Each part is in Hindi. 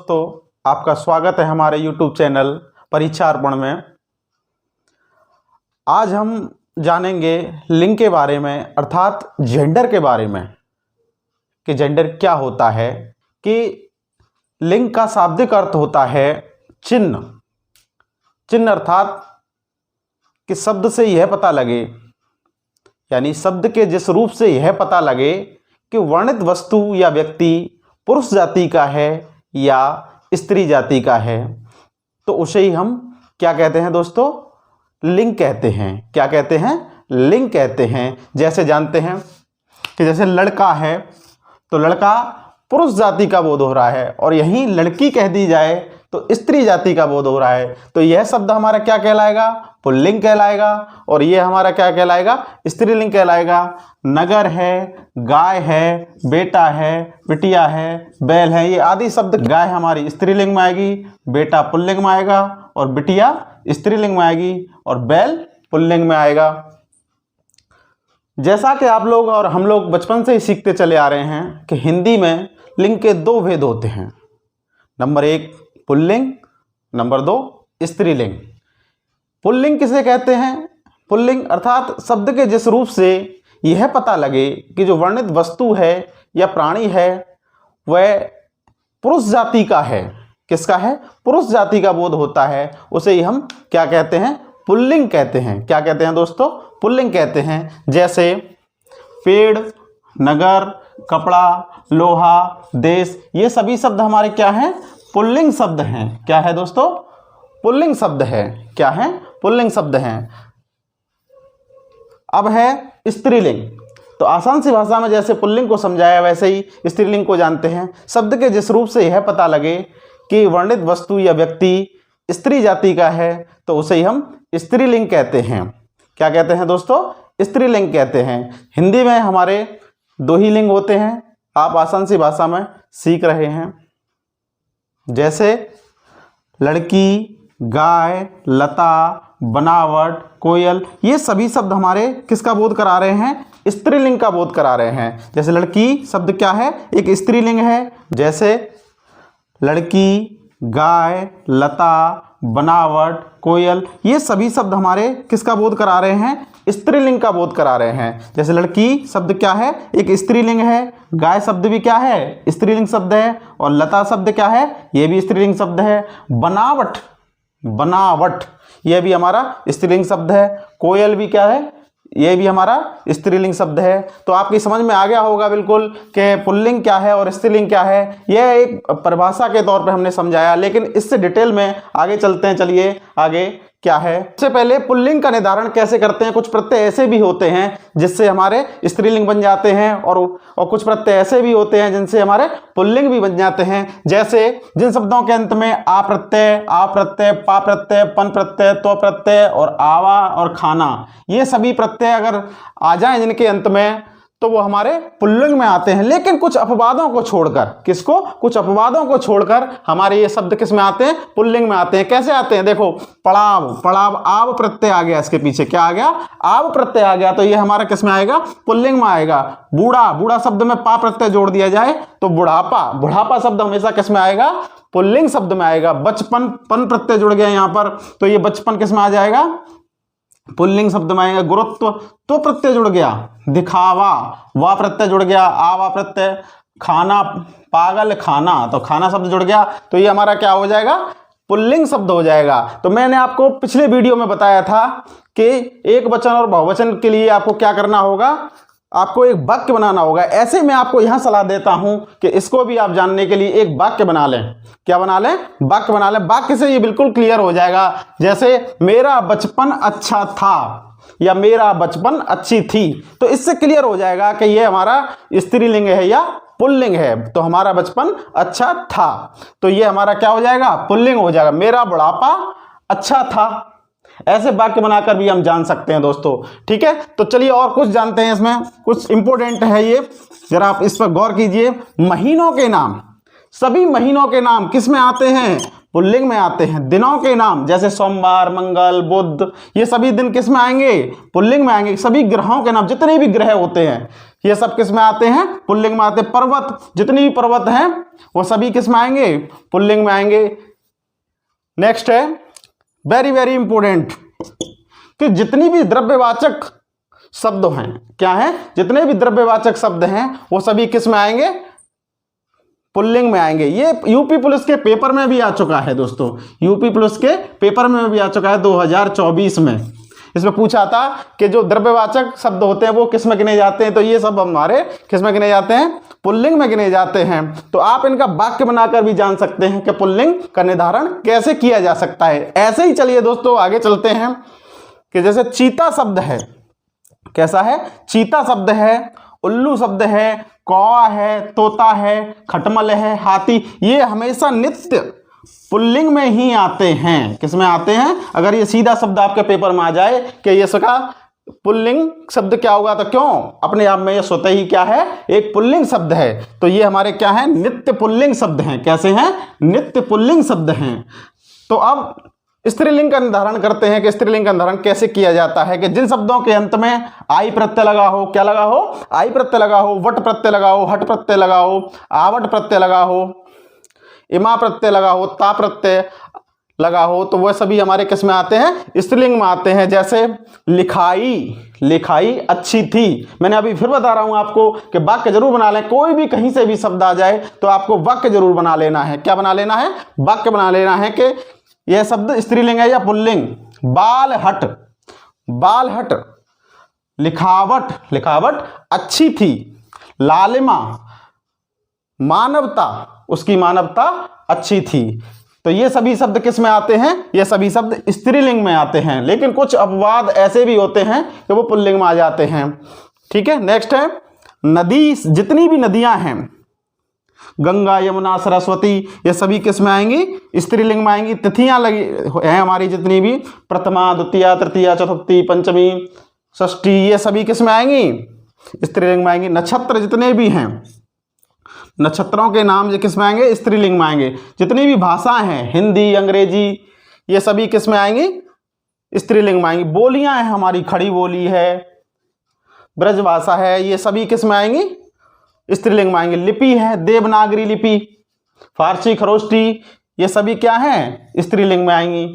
दोस्तों, आपका स्वागत है हमारे YouTube चैनल परीक्षा अर्पण में। आज हम जानेंगे लिंग के बारे में, अर्थात जेंडर के बारे में कि जेंडर क्या होता है। कि लिंग का शाब्दिक अर्थ होता है चिन्ह। चिन्ह अर्थात कि शब्द से यह पता लगे, यानी शब्द के जिस रूप से यह पता लगे कि वर्णित वस्तु या व्यक्ति पुरुष जाति का है या स्त्री जाति का है, तो उसे ही हम क्या कहते हैं दोस्तों? लिंग कहते हैं। क्या कहते हैं? लिंग कहते हैं। जैसे जानते हैं कि जैसे लड़का है तो लड़का पुरुष जाति का बोध हो रहा है, और यहीं लड़की कह दी जाए तो स्त्री जाति का बोध हो रहा है, तो यह शब्द हमारा क्या कहलाएगा? पुल्लिंग कहलाएगा। और यह हमारा क्या कहलाएगा? स्त्रीलिंग कहलाएगा। नगर है, गाय है, बेटा है, बिटिया है, बैल है, ये आदि शब्द। गाय हमारी स्त्रीलिंग में आएगी, बेटा पुल्लिंग में आएगा, और बिटिया स्त्रीलिंग में आएगी, और बैल पुल्लिंग में आएगा। जैसा कि आप लोग और हम लोग बचपन से ही सीखते चले आ रहे हैं कि हिंदी में लिंग के दो भेद होते हैं। नंबर 1 पुल्लिंग, नंबर 2 स्त्रीलिंग। पुल्लिंग किसे कहते हैं? पुल्लिंग अर्थात शब्द के जिस रूप से यह पता लगे कि जो वर्णित वस्तु है या प्राणी है वह पुरुष जाति का है। किसका है? पुरुष जाति का बोध होता है, उसे ही हम क्या कहते हैं? पुल्लिंग कहते हैं। क्या कहते हैं दोस्तों? पुल्लिंग कहते हैं। जैसे पेड़, नगर, कपड़ा, लोहा, देश, ये सभी शब्द हमारे क्या हैं? पुल्लिंग शब्द हैं। क्या है दोस्तों? पुल्लिंग शब्द है। क्या है? पुल्लिंग शब्द हैं। अब है स्त्रीलिंग। तो आसान सी भाषा में जैसे पुल्लिंग को समझाया वैसे ही स्त्रीलिंग को जानते हैं। शब्द के जिस रूप से यह पता लगे कि वर्णित वस्तु या व्यक्ति स्त्री जाति का है, तो उसे ही हम स्त्रीलिंग कहते हैं। क्या कहते हैं दोस्तों? स्त्रीलिंग कहते हैं। हिंदी में हमारे दो ही लिंग होते हैं, आप आसान सी भाषा में सीख रहे हैं। जैसे लड़की, गाय, लता, बनावट, कोयल, ये सभी शब्द हमारे किसका बोध करा रहे हैं? स्त्रीलिंग का बोध करा रहे हैं। जैसे लड़की शब्द क्या है? एक स्त्रीलिंग है। जैसे लड़की, गाय, लता, बनावट, कोयल, ये सभी शब्द हमारे किसका बोध करा रहे हैं? स्त्रीलिंग का बोध करा रहे हैं। जैसे लड़की शब्द क्या है? एक स्त्रीलिंग है। गाय शब्द भी क्या है? स्त्रीलिंग शब्द है। और लता शब्द क्या है? ये भी स्त्रीलिंग शब्द है। बनावट, बनावट, ये भी हमारा स्त्रीलिंग शब्द है। कोयल भी क्या है? ये भी हमारा स्त्रीलिंग शब्द है। तो आपकी समझ में आ गया होगा बिल्कुल कि पुल्लिंग क्या है और स्त्रीलिंग क्या है। यह एक परिभाषा के तौर पे हमने समझाया, लेकिन इससे डिटेल में आगे चलते हैं। चलिए आगे क्या है। सबसे पहले पुल्लिंग का निर्धारण कैसे करते हैं? कुछ प्रत्यय ऐसे भी होते हैं जिससे हमारे स्त्रीलिंग बन जाते हैं, और कुछ प्रत्यय ऐसे भी होते हैं जिनसे हमारे पुल्लिंग भी बन जाते हैं। जैसे जिन शब्दों के अंत में आ प्रत्यय, पा प्रत्यय, पन प्रत्यय, तो प्रत्यय और आवा और खाना, ये सभी प्रत्यय अगर आ जाएं जिनके अंत में, तो वो हमारे पुल्लिंग में आते हैं। लेकिन कुछ अपवादों को छोड़कर, किसको? कुछ अपवादों को छोड़कर हमारे ये शब्द किस में आते हैं? पुल्लिंग में आते हैं। कैसे आते हैं? देखो, पड़ाव, पड़ाव, आव प्रत्यय आ गया, इसके पीछे क्या आ गया? आव प्रत्यय आ गया, तो ये हमारा किस में आएगा? पुल्लिंग में आएगा। बूढ़ा, बूढ़ा शब्द में पा प्रत्यय जोड़ दिया जाए तो बुढ़ापा, बुढ़ापा शब्द हमेशा किस में आएगा? पुल्लिंग शब्द में आएगा। बचपन, पन प्रत्यय जुड़ गया यहाँ पर, तो ये बचपन किस में आ जाएगा? पुल्लिंग शब्द में आएगा। गुरुत्व, तो प्रत्यय जुड़ गया। दिखावा, वा प्रत्यय जुड़ गया, आवा प्रत्यय। खाना, पागल, खाना, तो खाना शब्द जुड़ गया, तो ये हमारा क्या हो जाएगा? पुल्लिंग शब्द हो जाएगा। तो मैंने आपको पिछले वीडियो में बताया था कि एक वचन और बहुवचन के लिए आपको क्या करना होगा? आपको एक वाक्य बनाना होगा। ऐसे मैं आपको यहां सलाह देता हूं कि इसको भी आप जानने के लिए एक वाक्य बना लें। क्या बना लें? वाक्य बना लें। वाक्य से ये बिल्कुल क्लियर हो जाएगा। जैसे मेरा बचपन अच्छा था या मेरा बचपन अच्छी थी, तो इससे क्लियर हो जाएगा कि ये हमारा स्त्रीलिंग है या पुल्लिंग है। तो हमारा बचपन अच्छा था, तो ये हमारा क्या हो जाएगा? पुल्लिंग हो जाएगा। मेरा बुढ़ापा अच्छा था। ऐसे वाक्य बनाकर भी हम जान सकते हैं दोस्तों। ठीक है, तो चलिए और कुछ जानते हैं। इसमें कुछ इंपॉर्टेंट है, ये जरा आप इस पर गौर कीजिए। महीनों के नाम, सभी महीनों के नाम किस में आते हैं? पुल्लिंग में आते हैं। दिनों के नाम जैसे सोमवार, मंगल, बुध, ये सभी दिन किस में आएंगे? पुल्लिंग में आएंगे। सभी ग्रहों के नाम, जितने भी ग्रह होते हैं, ये सब किस में आते हैं? पुल्लिंग में आते हैं। पर्वत, जितनी भी पर्वत हैं वो सभी किस में आएंगे? पुल्लिंग में आएंगे। नेक्स्ट है वेरी वेरी इंपॉर्टेंट कि जितनी भी द्रव्यवाचक शब्द हैं, क्या है? जितने भी द्रव्यवाचक शब्द हैं वो सभी किस में आएंगे? पुल्लिंग में आएंगे। ये यूपी पुलिस के पेपर में भी आ चुका है दोस्तों, यूपी पुलिस के पेपर में भी आ चुका है 2024 में। इसमें पूछा था कि जो द्रव्यवाचक शब्द होते हैं वो किस में गिने जाते हैं, तो ये सब हमारे किस में गिने जाते हैं? पुल्लिंग में गिने जाते हैं। तो आप इनका वाक्य बनाकर भी जान सकते हैं कि पुल्लिंग का निर्धारण कैसे किया जा सकता है। ऐसे ही चलिए दोस्तों आगे चलते हैं कि जैसे चीता शब्द है, कैसा है? चीता शब्द है, उल्लू शब्द है, कौवा है, तोता है, खटमल है, हाथी, ये हमेशा नित्य पुल्लिंग में ही आते हैं। किस में आते हैं? अगर ये सीधा शब्द आपके पेपर में आ जाए कि ये इसका पुल्लिंग शब्द क्या होगा, तो क्यों अपने आप में ये स्वतः ही क्या है? एक पुल्लिंग शब्द है। तो ये हमारे क्या है? नित्य पुल्लिंग शब्द हैं। कैसे हैं? नित्य पुल्लिंग शब्द हैं। तो अब स्त्रीलिंग का निर्धारण करते हैं कि स्त्रीलिंग का निर्धारण कैसे किया जाता है कि जिन शब्दों के अंत में आई प्रत्यय लगा हो, क्या लगा हो? आई प्रत्यय लगा हो, वट प्रत्यय लगा हो, हट प्रत्यय लगा हो, आवट प्रत्यय लगा हो, इमा प्रत्यय लगा हो, ता प्रत्यय लगा हो, तो वह सभी हमारे किस में आते हैं? स्त्रीलिंग में आते हैं। जैसे लिखाई, लिखाई अच्छी थी। मैंने अभी फिर बता रहा हूं आपको कि वाक्य जरूर बना लें। कोई भी कहीं से भी शब्द आ जाए तो आपको वाक्य जरूर बना लेना है। क्या बना लेना है? वाक्य बना लेना है कि यह शब्द स्त्रीलिंग है या पुल्लिंग। बाल हट, बाल हट। लिखावट, लिखावट अच्छी थी। लालिमा, मानवता, उसकी मानवता अच्छी थी। तो ये सभी शब्द किस में आते हैं? ये सभी शब्द स्त्रीलिंग में आते हैं। लेकिन कुछ अपवाद ऐसे भी होते हैं कि वो पुल्लिंग में आ जाते हैं। ठीक है। नेक्स्ट है नदी, जितनी भी नदियां हैं, गंगा, यमुना, सरस्वती, ये सभी किस में आएंगी? स्त्रीलिंग में आएंगी। तिथियां लगी हैं हमारी जितनी भी, प्रथमा, द्वितीया, तृतीया, चतुर्थी, पंचमी, षष्ठी, ये सभी किस में आएंगी? स्त्रीलिंग में आएंगी। नक्षत्र जितने भी हैं, नक्षत्रों के नाम किस में आएंगे? स्त्रीलिंग में आएंगे। जितनी भी भाषाएं हैं, हिंदी, अंग्रेजी, ये सभी किस में आएंगी? स्त्रीलिंग में आएंगी। बोलियां हैं हमारी, खड़ी बोली है, ब्रज भाषा है, ये सभी किस में आएंगी? स्त्रीलिंग में आएंगे। लिपि है, देवनागरी लिपि, फारसी, खरोष्टी, ये सभी क्या हैं? स्त्रीलिंग में आएंगी।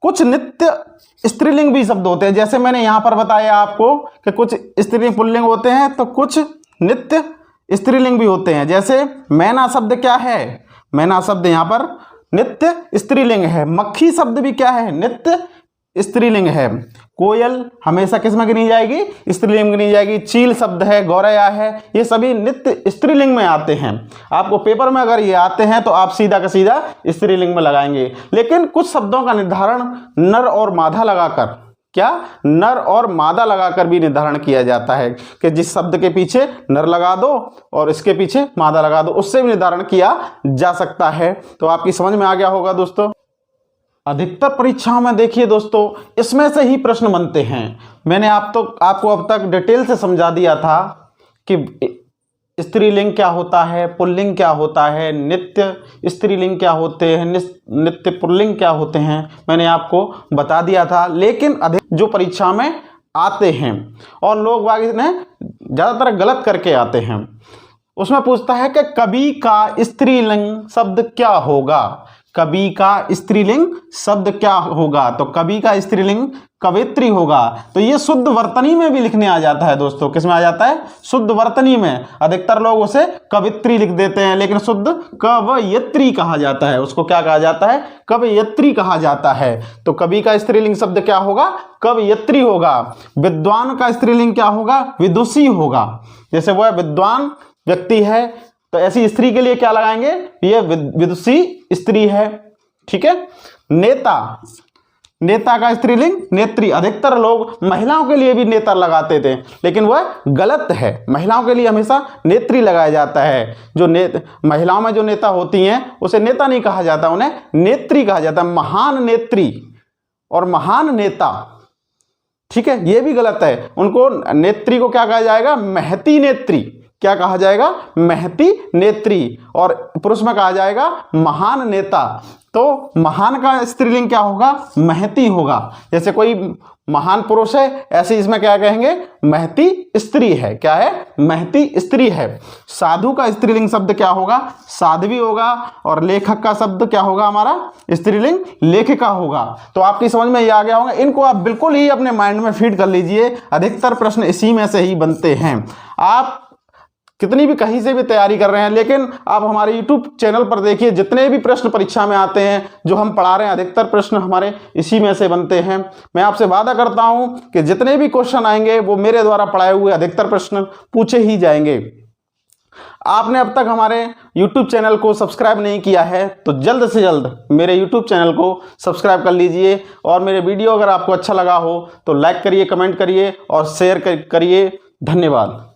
कुछ नित्य स्त्रीलिंग भी शब्द होते हैं, जैसे मैंने यहां पर बताया आपको कि कुछ स्त्रीलिंग पुल्लिंग होते हैं तो कुछ नित्य स्त्रीलिंग भी होते हैं। जैसे मैना शब्द क्या है? मैना शब्द यहां पर नित्य स्त्रीलिंग है। मक्खी शब्द भी क्या है? नित्य स्त्रीलिंग है। कोयल हमेशा किस में गिनी जाएगी? स्त्रीलिंग में गिनी जाएगी। चील शब्द है, गौरैया है, ये सभी नित्य स्त्रीलिंग में आते हैं। आपको पेपर में अगर ये आते हैं तो आप सीधा का सीधा स्त्रीलिंग में लगाएंगे। लेकिन कुछ शब्दों का निर्धारण नर और मादा लगाकर, क्या? नर और मादा लगाकर भी निर्धारण किया जाता है कि जिस शब्द के पीछे नर लगा दो और इसके पीछे मादा लगा दो, उससे भी निर्धारण किया जा सकता है। तो आपकी समझ में आ गया होगा दोस्तों। अधिकतर परीक्षाओं में देखिए दोस्तों, इसमें से ही प्रश्न बनते हैं। मैंने आपको अब तक डिटेल से समझा दिया था कि स्त्रीलिंग क्या होता है, पुल्लिंग क्या होता है, नित्य स्त्रीलिंग क्या होते हैं, नित्य पुल्लिंग क्या होते हैं, मैंने आपको बता दिया था। लेकिन अधिक जो परीक्षा में आते हैं और लोग वाग इन्हें ज़्यादातर गलत करके आते हैं, उसमें पूछता है कि कवि का स्त्रीलिंग शब्द क्या होगा? कवि का स्त्रीलिंग शब्द क्या होगा? तो कवि का स्त्रीलिंग कवित्री होगा। तो ये शुद्ध वर्तनी में भी लिखने आ जाता है दोस्तों। किस में आ जाता है? शुद्ध वर्तनी में। अधिकतर लोग उसे कवित्री लिख देते हैं, लेकिन शुद्ध कवयित्री कहा जाता है। उसको क्या कहा जाता है? कवयित्री कहा जाता है। तो कवि का स्त्रीलिंग शब्द क्या होगा? कवयित्री होगा। विद्वान का स्त्रीलिंग क्या होगा? विदुषी होगा। जैसे वह विद्वान व्यक्ति है तो ऐसी स्त्री के लिए क्या लगाएंगे? ये विदुषी स्त्री है। ठीक है। नेता, नेता का स्त्रीलिंग नेत्री। अधिकतर लोग महिलाओं के लिए भी नेता लगाते थे, लेकिन वह गलत है। महिलाओं के लिए हमेशा नेत्री लगाया जाता है। जो महिलाओं में जो नेता होती हैं उसे नेता नहीं कहा जाता, उन्हें नेत्री कहा जाता है। महान नेत्री और महान नेता, ठीक है, ये भी गलत है। उनको नेत्री को क्या कहा जाएगा? महती नेत्री क्या कहा जाएगा, महती नेत्री, और पुरुष में कहा जाएगा महान नेता। तो महान का स्त्रीलिंग क्या होगा, महती होगा। जैसे कोई महान पुरुष है, ऐसे इसमें क्या कहेंगे, महती स्त्री है। क्या है, महती स्त्री है। साधु का स्त्रीलिंग शब्द क्या होगा, साध्वी होगा। और लेखक का शब्द क्या होगा हमारा, स्त्रीलिंग लेखिका होगा। तो आपकी समझ में ये आ गया होगा। इनको आप बिल्कुल ही अपने माइंड में फीड कर लीजिए, अधिकतर प्रश्न इसी में से ही बनते हैं। आप कितनी भी कहीं से भी तैयारी कर रहे हैं, लेकिन आप हमारे YouTube चैनल पर देखिए, जितने भी प्रश्न परीक्षा में आते हैं जो हम पढ़ा रहे हैं, अधिकतर प्रश्न हमारे इसी में से बनते हैं। मैं आपसे वादा करता हूं कि जितने भी क्वेश्चन आएंगे वो मेरे द्वारा पढ़ाए हुए अधिकतर प्रश्न पूछे ही जाएंगे। आपने अब तक हमारे YouTube चैनल को सब्सक्राइब नहीं किया है तो जल्द से जल्द मेरे YouTube चैनल को सब्सक्राइब कर लीजिए। और मेरे वीडियो अगर आपको अच्छा लगा हो तो लाइक करिए, कमेंट करिए और शेयर करिए। धन्यवाद।